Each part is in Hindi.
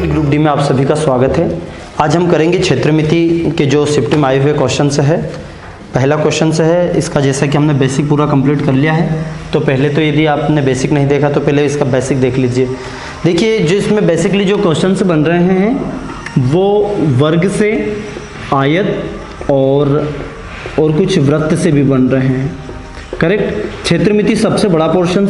नीट ग्रुप डी में आप सभी का स्वागत है। आज हम करेंगे क्षेत्रमिति के जो शिफ्ट में आए हुए क्वेश्चन है। पहला क्वेश्चन है इसका, जैसा कि हमने बेसिक पूरा कंप्लीट कर लिया है, तो पहले तो यदि आपने बेसिक नहीं देखा तो पहले इसका बेसिक देख लीजिए। देखिए जो इसमें बेसिकली जो क्वेश्चन बन रहे हैं वो वर्ग से, आयत और कुछ वृत्त से भी बन रहे हैं। करेक्ट। क्षेत्रमिति सबसे बड़ा पोर्शन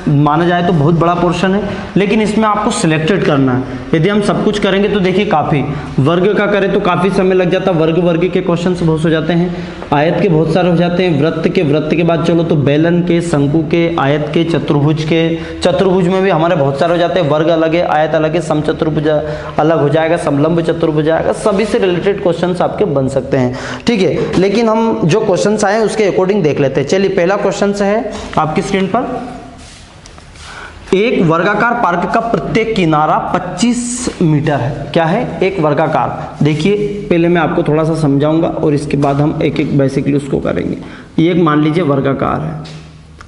माना जाए तो बहुत बड़ा पोर्शन है, लेकिन इसमें आपको सिलेक्टेड करना है। यदि हम सब कुछ करेंगे तो देखिए काफ़ी, वर्ग का करें तो काफ़ी समय लग जाता है, वर्ग के क्वेश्चन बहुत हो जाते हैं, आयत के बहुत सारे हो जाते हैं, वृत्त के बाद चलो तो बेलन के, शंकु के, आयत के, चतुर्भुज में भी हमारे बहुत सारे हो जाते हैं। वर्ग अलग है, आयत अलग है, समचतुर्भुज अलग हो जाएगा, समलंब चतुर्भुज आएगा, सभी से रिलेटेड क्वेश्चन आपके बन सकते हैं। ठीक है, लेकिन हम जो क्वेश्चन आए उसके अकॉर्डिंग देख लेते हैं। चलिए पहला क्वेश्चन है आपकी स्क्रीन पर, एक वर्गाकार पार्क का प्रत्येक किनारा 25 मीटर है। क्या है? एक वर्गाकार। देखिए पहले मैं आपको थोड़ा सा समझाऊंगा और इसके बाद हम एक एक बेसिकली उसको करेंगे। ये एक मान लीजिए वर्गाकार है।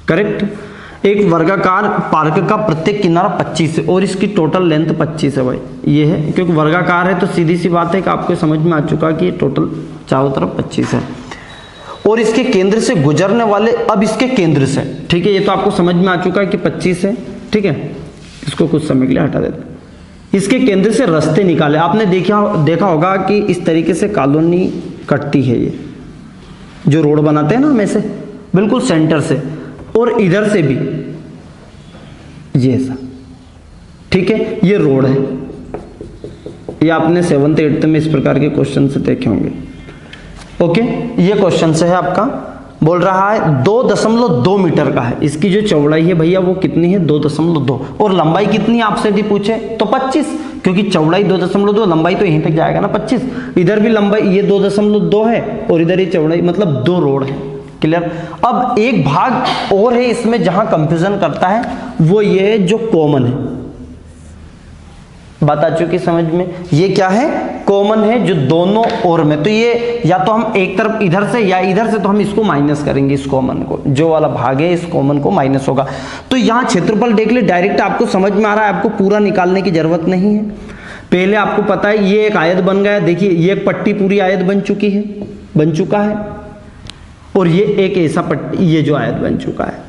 करेक्ट। एक वर्गाकार पार्क का प्रत्येक किनारा 25 है और इसकी टोटल लेंथ 25 है। भाई ये है, क्योंकि वर्गाकार है तो सीधी सी बात है कि आपको समझ में आ चुका कि टोटल चारों तरफ 25 है और इसके केंद्र से गुजरने वाले, अब इसके केंद्र से, ठीक है, ये तो आपको समझ में आ चुका है कि 25 है। ठीक है, इसको कुछ समय के लिए हटा देते हैं। इसके केंद्र से रास्ते निकाले। आपने देखा होगा कि इस तरीके से कॉलोनी कटती है, ये जो रोड बनाते हैं ना में से, बिल्कुल सेंटर से, और इधर से भी ये ऐसा। ठीक है, ये रोड है। ये आपने 7th 8th में इस प्रकार के क्वेश्चन से देखे होंगे। ओके, ये क्वेश्चन है आपका, बोल रहा है 2.2 मीटर का है। इसकी जो चौड़ाई है भैया वो कितनी है? 2.2, और लंबाई कितनी है आपसे यदि पूछे तो 25, क्योंकि चौड़ाई 2.2, लंबाई तो यहीं तक जाएगा ना 25। इधर भी लंबाई ये 2.2 है और इधर ये चौड़ाई, मतलब 2 रोड है। क्लियर। अब एक भाग और है इसमें जहां कंफ्यूजन करता है, वो ये है जो कॉमन है। बात आ चुकी समझ में? ये क्या है? कॉमन है जो दोनों ओर में, तो ये या तो हम एक तरफ इधर से या इधर से, तो हम इसको माइनस करेंगे, इस कॉमन को, जो वाला भाग है इस कॉमन को माइनस होगा। तो यहाँ क्षेत्रफल देख ले, डायरेक्ट आपको समझ में आ रहा है, आपको पूरा निकालने की जरूरत नहीं है। पहले आपको पता है ये एक आयत बन गया। देखिए ये एक पट्टी पूरी आयत बन चुका है, और ये एक ऐसा पट्टी, ये जो आयत बन चुका है।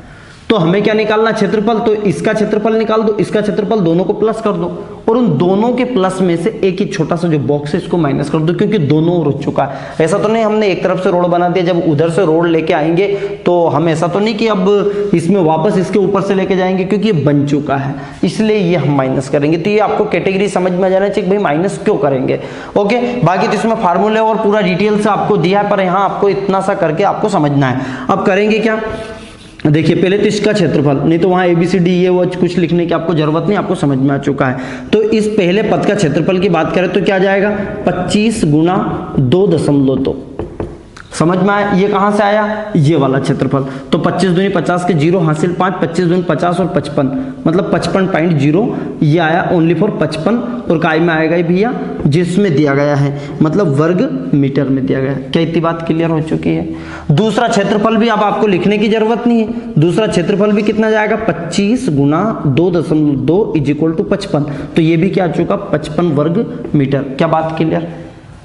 तो हमें क्या निकालना? क्षेत्रफल। तो इसका क्षेत्रफल निकाल दो, इसका क्षेत्रफल, दोनों को प्लस कर दो, और उन दोनों के प्लस में से एक ही छोटा सा जो बॉक्स है इसको माइनस कर दो, क्योंकि दोनों ओर हो चुका है। ऐसा तो नहीं हमने एक तरफ से रोड बना दिया, जब उधर से रोड लेके आएंगे तो हम ऐसा तो नहीं कि अब इसमें वापस इसके ऊपर से लेके जाएंगे, क्योंकि ये बन चुका है, इसलिए ये हम माइनस करेंगे। तो ये आपको कैटेगरी समझ में आ जाना चाहिए, भाई माइनस क्यों करेंगे। ओके, बाकी तो इसमें फार्मूले और पूरा डिटेल से आपको दिया है, पर यहाँ आपको इतना सा करके आपको समझना है। अब करेंगे क्या? देखिए पहले तो इसका क्षेत्रफल, नहीं तो वहाँ ABCD ये वो कुछ लिखने की आपको जरूरत नहीं, आपको समझ में आ चुका है। तो इस पहले पद का क्षेत्रफल की बात करें तो क्या जाएगा? 25 गुना 2.2। समझ में आया? ये कहाँ से आया? ये वाला क्षेत्रफल। तो 25 दूनी 50 के 0 हासिल 5, 25 दूनी 50 और 55, मतलब 55.0 ये आया ओनली फॉर 55, और काय में आएगा भैया जिसमें दिया गया है, मतलब वर्ग मीटर में दिया गया है। क्या इतनी बात क्लियर हो चुकी है? दूसरा क्षेत्रफल भी अब आपको लिखने की जरूरत नहीं है। दूसरा क्षेत्रफल भी कितना जाएगा? 25 गुना 2.2 इज इक्वल टू 55। तो ये भी क्या आ चुका? 55 वर्ग मीटर। क्या बात क्लियर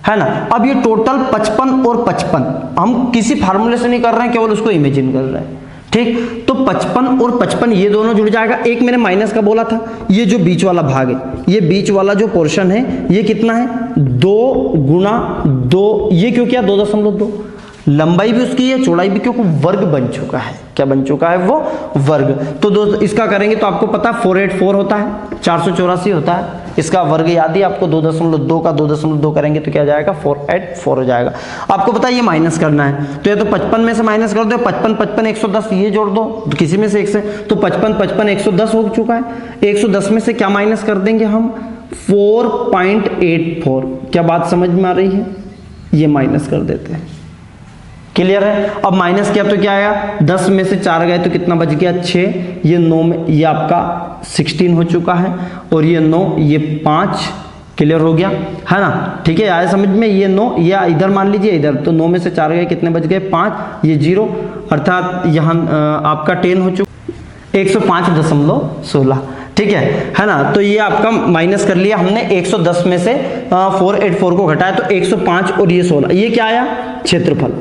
है ना? अब ये टोटल 55 और 55 हम किसी फार्मूले से नहीं कर रहे हैं, केवल उसको इमेजिन कर रहे हैं। ठीक, तो 55 और 55 ये दोनों जुड़ जाएगा। एक मैंने माइनस का बोला था, ये जो बीच वाला भाग है, ये बीच वाला जो पोर्शन है ये कितना है? 2 गुना 2। ये क्यों किया? 2.2। लंबाई भी उसकी है, चौड़ाई भी, क्योंकि वर्ग बन चुका है। क्या बन चुका है? वो वर्ग। तो इसका करेंगे तो आपको पता है 484 होता है, 484 होता है। इसका वर्ग याद ही आपको 2.2 का 2.2 करेंगे तो क्या जाएगा? 484 हो जाएगा। आपको पता है ये माइनस करना है, तो ये तो 55 में से माइनस कर दो, 55 55 110 ये जोड़ दो, तो किसी में से एक से, तो 55 55 110 हो चुका है। 110 में से क्या माइनस कर देंगे हम? 4.84। क्या बात समझ में आ रही है? ये माइनस कर देते हैं। क्लियर है? अब माइनस किया तो क्या आया? 10 में से 4 गए तो कितना बच गया? 6। ये 9 में, ये आपका 16 हो चुका है, और ये 9, ये 5। क्लियर हो गया है ना? ठीक है, आया समझ में? ये 9, या इधर मान लीजिए इधर, तो 9 में से 4 गए, कितने बच गए? 5। ये 0, अर्थात यहाँ आपका 10 हो चुका, 105.16। ठीक है ना। तो ये आपका माइनस कर लिया हमने, 110 में से 484 को घटाया तो 105 और ये 16, ये क्या आया, क्षेत्रफल।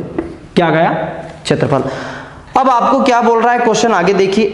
क्या गया, क्षेत्रफल। अब आपको क्या बोल रहा है क्वेश्चन, आगे देखिए,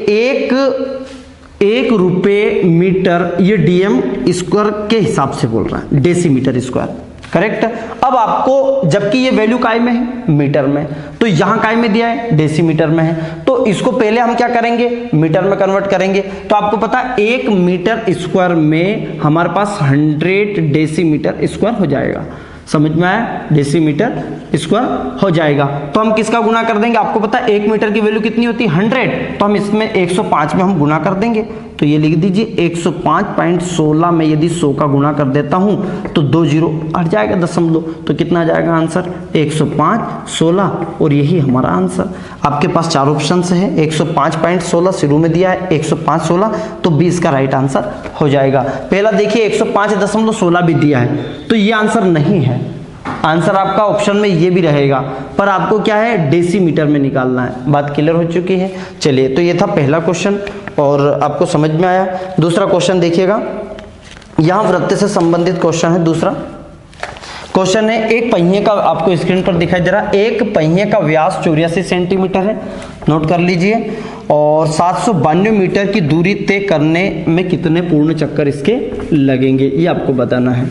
एक रुपए मीटर, ये डीएम स्क्वायर के हिसाब से बोल रहा है, डेसीमीटर स्क्वायर, करेक्ट। अब आपको, जबकि ये वैल्यू काय में है, मीटर में, तो यहां काय में दिया है, डेसीमीटर में है, तो इसको पहले हम क्या करेंगे, मीटर में कन्वर्ट करेंगे। तो आपको पता है 1 मीटर स्क्वायर में हमारे पास 100 डेसीमीटर स्क्वायर हो जाएगा। समझ में आया, डेसीमीटर स्क्वायर हो जाएगा। तो हम किसका गुना कर देंगे, आपको पता है 1 मीटर की वैल्यू कितनी होती है, 100, तो हम इसमें 105 में हम गुना कर देंगे। तो ये लिख दीजिए 105.16 में यदि 100 का गुना कर देता हूं तो 2 जीरो हट जाएगा, दशमलव, तो कितना आ जाएगा आंसर, 105.16, और यही हमारा आंसर। आपके पास 4 ऑप्शन है, 105.16 शुरू में दिया है, 105.16, तो 20 का राइट आंसर हो जाएगा। पहला देखिए 105.16 भी दिया है, तो ये आंसर नहीं है। आंसर आपका ऑप्शन में ये भी रहेगा, पर आपको क्या है, डेसीमीटर में निकालना है। बात क्लियर हो चुकी है। चलिए, तो ये था पहला क्वेश्चन और आपको समझ में आया। दूसरा क्वेश्चन देखिएगा, यहां वृत्त से संबंधित क्वेश्चन है। दूसरा क्वेश्चन है, एक पहिए का, आपको स्क्रीन पर दिखाई दे रहा, एक पहिए का व्यास 84 सेंटीमीटर है, नोट कर लीजिए, और 792 मीटर की दूरी तय करने में कितने पूर्ण चक्कर इसके लगेंगे, ये आपको बताना है।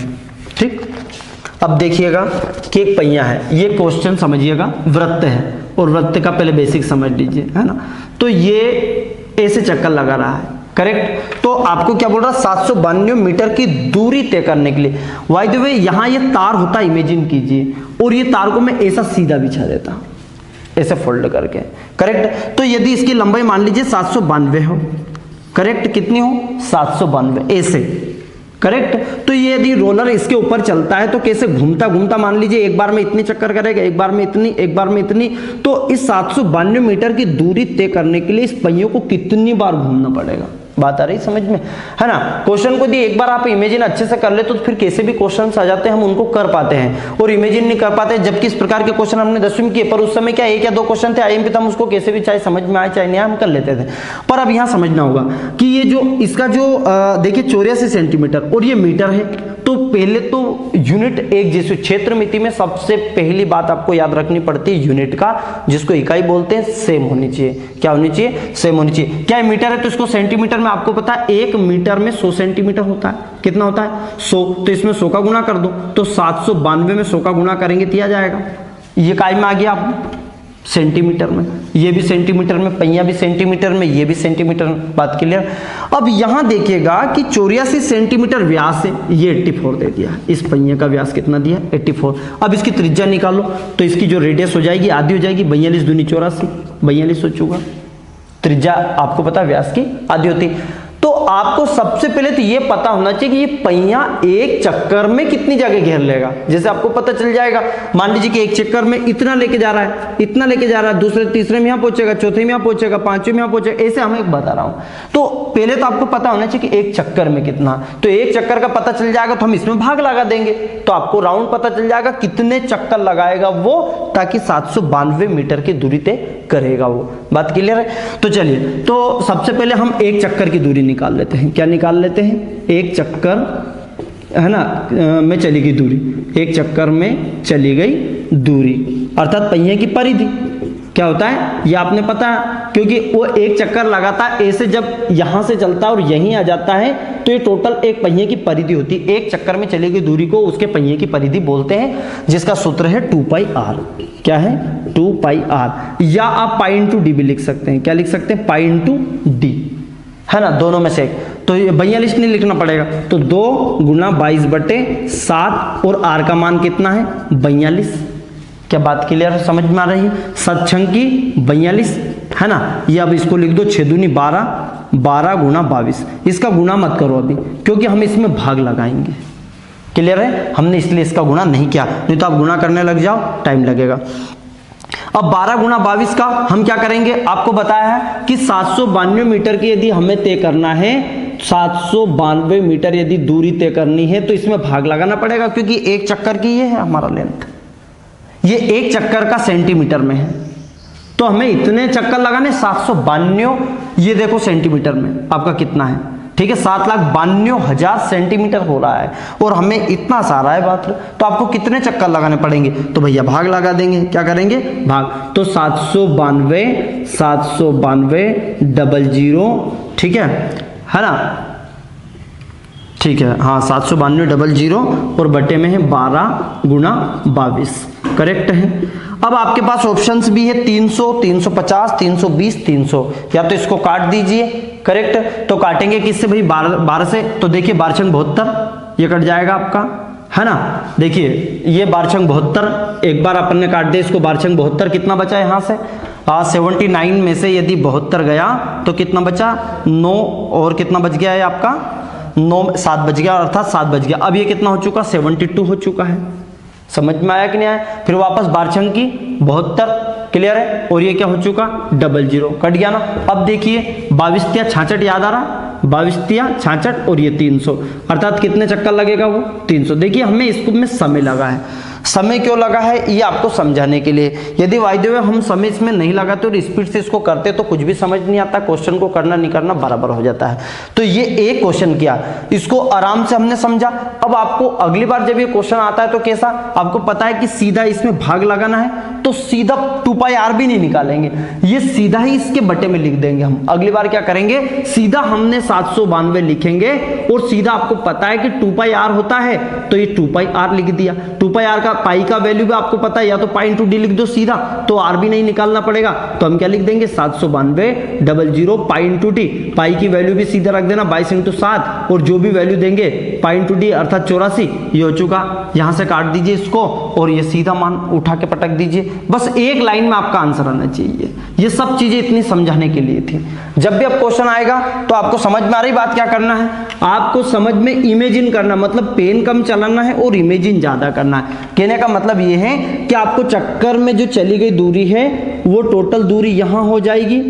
ठीक, अब देखिएगा कि एक पहिया है, ये क्वेश्चन समझिएगा, वृत्त है, और वृत्त का पहले बेसिक समझ लीजिए, है ना। तो ये ऐसे चक्कर लगा रहा है, करेक्ट। तो आपको क्या बोल रहा है, 792 मीटर की दूरी तय करने के लिए, बाय द वे यहां ये तार होता, इमेजिन कीजिए, और ये तार को मैं ऐसा सीधा बिछा देता, ऐसे फोल्ड करके, करेक्ट। तो यदि इसकी लंबाई मान लीजिए 792 हो, करेक्ट, कितनी हो, 792, ऐसे, करेक्ट। तो ये यदि रोलर इसके ऊपर चलता है तो कैसे घूमता घूमता, मान लीजिए एक बार में इतनी चक्कर करेगा, एक बार में इतनी, एक बार में इतनी, तो इस 792 मीटर की दूरी तय करने के लिए इस पहियों को कितनी बार घूमना पड़ेगा। बात आ रही समझ में, है ना। क्वेश्चन को दी एक बार आप इमेजिन अच्छे से कर ले तो फिर कैसे भी क्वेश्चंस आ जाते हैं, हम उनको कर पाते हैं, और इमेजिन नहीं कर पाते। जबकि इस प्रकार के क्वेश्चन हमने 10वीं में किए, पर उस समय क्या 1 या 2 क्वेश्चन थे आईएमपी, हम उसको कैसे भी चाहे समझ में आए चाहे नहीं आए हम कर लेते थे। पर अब यहाँ समझना होगा कि ये जो इसका जो देखिए 84 सेंटीमीटर और ये मीटर है, तो पहले तो यूनिट एक जैसे, क्षेत्र मिति में सबसे पहली बात आपको याद रखनी पड़ती है यूनिट का, जिसको इकाई बोलते हैं, सेम होनी चाहिए। क्या होनी चाहिए, सेम होनी चाहिए। क्या मीटर है तो इसको सेंटीमीटर में, आपको पता है 1 मीटर में 100 सेंटीमीटर होता है, कितना होता है 100, तो इसमें 100 का गुना कर दो, तो 792 में 100 का गुना करेंगे तो आ जाएगा, ये काय में आ गया आप सेंटीमीटर में, ये भी सेंटीमीटर में, पहिया भी सेंटीमीटर में, ये भी सेंटीमीटर में। बात क्लियर। अब यहां देखिएगा कि 84 सेंटीमीटर व्यास है, ये 84 दे दिया, इस पहिए का व्यास कितना दिया, 84। अब इसकी त्रिज्या निकालो तो इसकी जो रेडियस हो जाएगी आधी हो जाएगी, 42 दूनी 84, 42 हो चुका। त्रिज्या आपको पता व्यास की आधी होती। तो आपको सबसे पहले तो ये पता होना चाहिए कि ये पहिया एक चक्कर में कितनी जगह घेर लेगा। जैसे आपको पता चल जाएगा, मान लीजिए कि एक चक्कर में इतना लेके जा रहा है, इतना लेके जा रहा है, दूसरे तीसरे में यहाँ पहुंचेगा, चौथे में यहाँ पहुंचेगा, पांचवें में यहाँ पहुंचेगा, ऐसे हम एक बता रहा हूं। तो पहले तो आपको पता होना चाहिए कि एक चक्कर में कितना, तो एक चक्कर का पता चल जाएगा तो हम इसमें भाग लगा देंगे, तो आपको राउंड पता चल जाएगा कितने चक्कर लगाएगा वो, ताकि 792 मीटर की दूरी तय करेगा वो। बात क्लियर है। तो चलिए, तो सबसे पहले हम एक चक्कर की दूरी निकाल लेते हैं। क्या निकाल लेते हैं, एक चक्कर, है ना, में चली गई दूरी, एक चक्कर में चली गई दूरी, अर्थात पहिए की परिधि। क्या होता है ये आपने पता, क्योंकि वो एक चक्कर लगाता है ऐसे, जब यहां से चलता है और यहीं आ जाता है तो ये टोटल एक पहिए की परिधि होती है। एक चक्कर में चली गई दूरी को उसके पहिए की परिधि बोलते हैं, जिसका सूत्र है 2πr। क्या है, 2πr, या आप π/d भी लिख सकते हैं। क्या लिख सकते हैं, π/d, है ना, दोनों में से एक। तो ये 42 नहीं लिखना पड़ेगा, तो 2 गुना 22/7, और r का मान कितना है, 42। क्या बात क्लियर है, समझ में आ रही है। 7 की 42, है ना। ये अब इसको लिख दो 6 दूनी 12, 12 गुना 22। इसका गुना मत करो अभी, क्योंकि हम इसमें भाग लगाएंगे। क्लियर है, हमने इसलिए इसका गुणा नहीं किया, नहीं तो आप गुणा करने लग जाओ टाइम लगेगा। अब 12 गुना 22 का हम क्या करेंगे, आपको बताया है कि 792 मीटर की यदि हमें तय करना है, 792 मीटर यदि दूरी तय करनी है तो इसमें भाग लगाना पड़ेगा, क्योंकि एक चक्कर की ये है हमारा लेंथ, ये एक चक्कर का सेंटीमीटर में है, तो हमें इतने चक्कर लगाने 792, ये देखो सेंटीमीटर में आपका कितना है, ठीक है, 7,92,000 सेंटीमीटर हो रहा है और हमें इतना सारा है बाथरूम, तो आपको कितने चक्कर लगाने पड़ेंगे? तो भैया भाग लगा देंगे, क्या करेंगे? भाग। तो 792 00, ठीक है ना? ठीक है, हाँ 792 00 और बटे में है 12 गुणा 22, करेक्ट है। अब आपके पास ऑप्शंस भी है 300, 350, 320, 300, या तो इसको काट दीजिए, करेक्ट। तो काटेंगे किससे भाई? 12 से। तो देखिए 12×72, ये कट जाएगा आपका, है ना? देखिए ये 12×72, एक बार अपन ने काट दिया इसको, 12×72 कितना बचा यहाँ से? 79 में से यदि 72 गया तो कितना बचा? 9, और कितना बच गया है आपका? 9, 7 बच गया, अर्थात 7 बच गया। अब ये कितना हो चुका? 72 हो चुका है। समझ में आया कि नहीं आया? फिर वापस 12×72, क्लियर है? और ये क्या हो चुका? 00, कट गया ना। अब देखिए 22×66 याद आ रहा? 22×66 और ये 300, अर्थात कितने चक्कर लगेगा वो? 300। देखिए हमें इसको में समय लगा है, समय क्यों लगा है ये आपको समझाने के लिए। यदि वायदे में हम समय इसमें नहीं लगाते और स्पीड से इसको करते तो कुछ भी समझ नहीं आता, क्वेश्चन को करना नहीं करना बराबर हो जाता है। तो ये एक क्वेश्चन किया, इसको आराम से हमने समझा। अब आपको अगली बार जब ये क्वेश्चन आता है तो कैसा? आपको पता है कि सीधा इसमें भाग लगाना है, तो सीधा 2πr भी नहीं निकालेंगे, ये सीधा ही इसके बटे में लिख देंगे हम। अगली बार क्या करेंगे? सीधा हमने 792 लिखेंगे और सीधा आपको पता है कि 2πr होता है तो ये 2πr लिख दिया। 2πr का पाई का वैल्यू भी आपको पता है, या तो पाई इंटू डी लिख दो सीधा, तो आर भी नहीं निकालना पड़ेगा। तो हम क्या लिख देंगे? 792 00 पाई इंटू टी, पाई की वैल्यू भी सीधा रख देना 22×7, और जो भी वैल्यू देंगे पाई इंटू डी अर्थात 84, ये हो चुका। यहां से काट दीजिए इसको और ये सीधा मान उठा के पटक दीजिए, बस एक लाइन में आपका आंसर आना चाहिए। ये सब चीजें इतनी समझाने के लिए थी। जब भी अब क्वेश्चन आएगा तो आपको समझ में आ रही बात, क्या करना है आपको समझ में इमेजिन करना, मतलब पेन कम चलाना है और इमेजिन ज्यादा करना है। कहने का मतलब ये है कि आपको चक्कर में जो चली गई दूरी है वो टोटल दूरी यहां हो जाएगी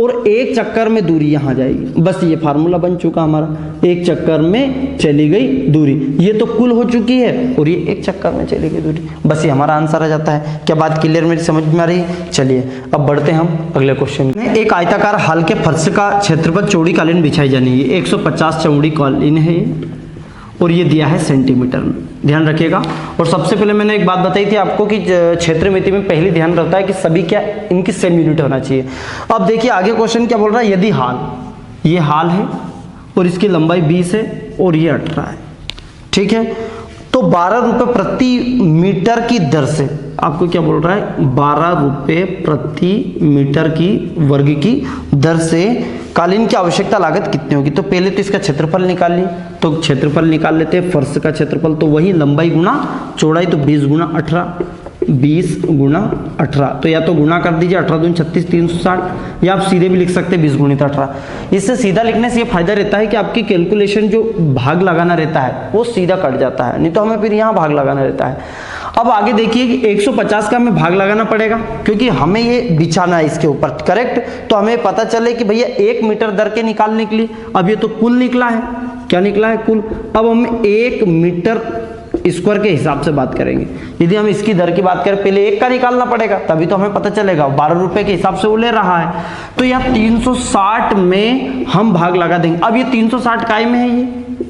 और एक चक्कर में दूरी यहां जाएगी। बस ये फार्मूला बन चुका हमारा, एक चक्कर में चली गई दूरी, ये तो कुल हो चुकी है और ये एक चक्कर में चली गई दूरी, बस ये हमारा आंसर आ जाता है। क्या बात क्लियर मेरी समझ में आ रही है? चलिए अब बढ़ते हैं हम अगले क्वेश्चन में। एक आयताकार हॉल के फर्श का क्षेत्रफल चौड़ी कालीन बिछाई जानी है, 150 चौड़ी कालीन है और ये दिया है सेंटीमीटर में, ध्यान रखिएगा। और सबसे पहले मैंने एक बात बताई थी आपको कि क्षेत्र मिति में पहले ध्यान रखता है कि सभी क्या इनकी सेम यूनिट होना चाहिए। अब देखिए आगे क्वेश्चन क्या बोल रहा है, यदि हाल, ये हाल है और इसकी लंबाई 20 है और ये 18 है, ठीक है, तो 12 रुपये प्रति मीटर की दर से, आपको क्या बोल रहा है, 12 रुपये प्रति मीटर की वर्ग की दर से कालीन की आवश्यकता लागत कितनी होगी? तो पहले तो इसका क्षेत्रफल निकाल ली, तो क्षेत्रफल निकाल लेते हैं, फर्श का क्षेत्रफल तो वही लंबाई गुना चौड़ाई, तो 20 गुना 18, 20 गुना 18, तो या तो गुना कर दीजिए, 18 दूनी 36, 360, या आप सीधे भी लिख सकते हैं 20 गुणित 18। इससे सीधा लिखने से ये फायदा रहता है कि आपकी कैलकुलेशन जो भाग लगाना रहता है वो सीधा कट जाता है, नहीं तो हमें फिर यहाँ भाग लगाना रहता है। अब आगे देखिए कि 150 का हमें भाग लगाना पड़ेगा क्योंकि हमें ये बिछाना है इसके ऊपर, करेक्ट। तो हमें पता चले कि भैया 1 मीटर दर के निकालने के लिए, अब ये तो कुल निकला है, क्या निकला है? कुल। अब हम 1 मीटर स्क्वायर के हिसाब से बात करेंगे। यदि हम इसकी दर की बात करें, पहले 1 का निकालना पड़ेगा तभी तो हमें पता चलेगा। 12 रुपए के हिसाब से वो ले रहा है, तो यहाँ 360 में हम भाग लगा देंगे। अब ये 360 काय में है, ये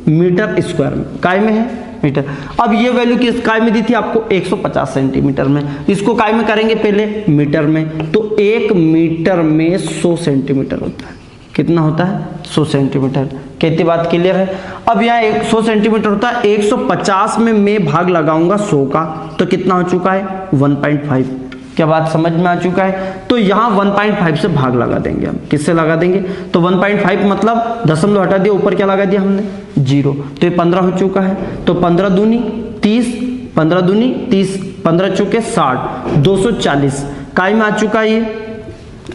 मीटर स्क्वायर में, काय में है मीटर। अब ये वैल्यू किस काय में दी थी आपको? 150 सेंटीमीटर में। इसको काय में करेंगे पहले, मीटर में, तो 1 मीटर में 100 सेंटीमीटर होता है। कितना होता है? 100 सेंटीमीटर। कितनी बात क्लियर है? अब यहाँ 100 सेंटीमीटर होता है, 150 में मैं भाग लगाऊंगा 100 का, तो कितना हो चुका है? 1.5। क्या बात समझ में आ चुका है? तो यहाँ 1.5 से भाग लगा देंगे हम। किससे लगा देंगे? तो 1.5 मतलब दशमलव हटा दिया, ऊपर क्या लगा दिया हमने? 0, तो ये 15 हो चुका है। तो 15 दूनी 30, 15 दूनी 30, 15 चौके 60, 240 काय में आ चुका है ये।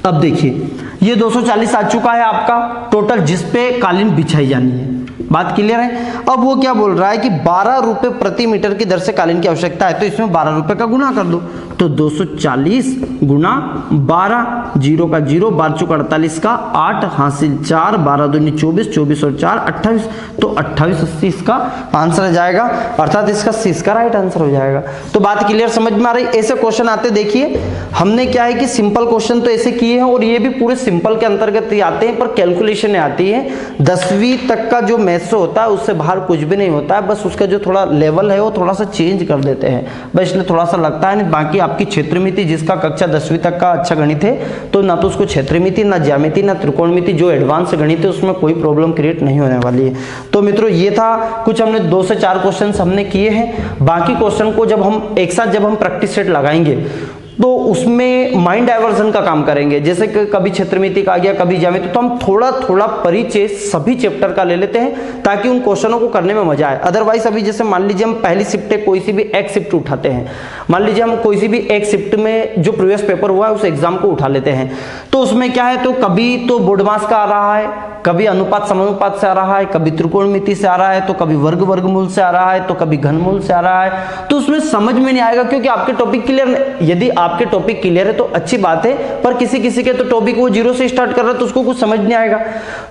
अब देखिए ये 240 आ चुका है आपका टोटल, जिस पे कालीन बिछाई जानी है। बात क्लियर है। अब वो क्या बोल रहा है कि 12 रुपए प्रति मीटर की दर से कालीन की आवश्यकता है, तो इसमें 12 रुपए का गुना कर दो, तो 240 गुना 12, 0 का 0, 12 चौक 48 का 8 हासिल 4, 12 दूनी 24, 24 और 4 28, तो 2880 इसका आंसर आ जाएगा, अर्थात इसका सी इसका राइट आंसर हो जाएगा। तो बात क्लियर समझ में आ रही। ऐसे क्वेश्चन आते देखिए, हमने क्या है कि सिंपल क्वेश्चन तो ऐसे किए हैं और ये भी पूरे सिंपल के अंतर्गत ही आते हैं, पर कैलकुलेशन आती है। 10वीं तक का जो मैथ्स होता है उससे बाहर कुछ भी नहीं होता है, बस उसका जो थोड़ा लेवल है वो थोड़ा सा चेंज कर देते हैं, बस इसलिए थोड़ा सा लगता है। नहीं बाकी आपकी क्षेत्रमिति, जिसका कक्षा 10वीं तक का अच्छा गणित है, तो ना तो उसको क्षेत्रमिति, ना ज्यामिति, ना त्रिकोणमिति, जो एडवांस गणित है उसमें कोई प्रॉब्लम क्रिएट नहीं होने वाली है। तो मित्रों ये था कुछ, हमने 2 से 4 क्वेश्चन हमने किए हैं। बाकी क्वेश्चन को जब हम एक साथ जब हम प्रैक्टिस सेट लगाएंगे तो उसमें माइंड डाइवर्जन का काम करेंगे, जैसे कि कभी क्षेत्रमिति का आ गया, कभी ज्यामिति, तो हम थोड़ा थोड़ा परिचय सभी चैप्टर का ले लेते हैं ताकि उन क्वेश्चनों को करने में मजा आए। अदरवाइज अभी जैसे मान लीजिए हम पहली शिफ्ट कोई सी भी एक शिफ्ट उठाते हैं, मान लीजिए हम कोई सी भी एक शिफ्ट में जो प्रीवियस पेपर हुआ है उस एग्जाम को उठा लेते हैं, तो उसमें क्या है, तो कभी तो बोर्ड मास का आ रहा है, कभी अनुपात समानुपात से आ रहा है, कभी त्रिकोणमिति से आ रहा है, तो कभी वर्ग वर्गमूल से आ रहा है, तो कभी घनमूल से आ रहा है, तो उसमें समझ में नहीं आएगा क्योंकि आपके टॉपिक क्लियर। यदि आपके टॉपिक क्लियर है तो अच्छी बात है, पर किसी किसी के तो टॉपिक वो 0 से स्टार्ट कर रहा है तो उसको कुछ समझ नहीं आएगा।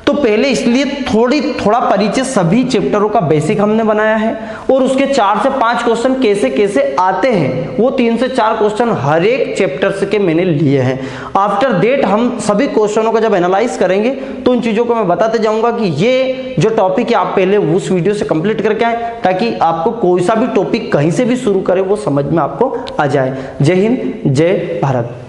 तो पहले इसलिए थोड़ा परिचय सभी चैप्टरों का बेसिक हमने बनाया है, और उसके 4 से 5 क्वेश्चन कैसे कैसे आते हैं वो 3 से 4 क्वेश्चन हर एक चैप्टर के मैंने लिए हैं। आफ्टर दैट हम सभी क्वेश्चनों को जब एनालाइज करेंगे तो उन चीजों को मैं बताते जाऊंगा कि ये जो टॉपिक है आप पहले उस वीडियो से कंप्लीट करके आए, ताकि आपको कोई सा भी टॉपिक कहीं से भी शुरू करे वो समझ में आपको आ जाए। जय हिंद, जय भारत।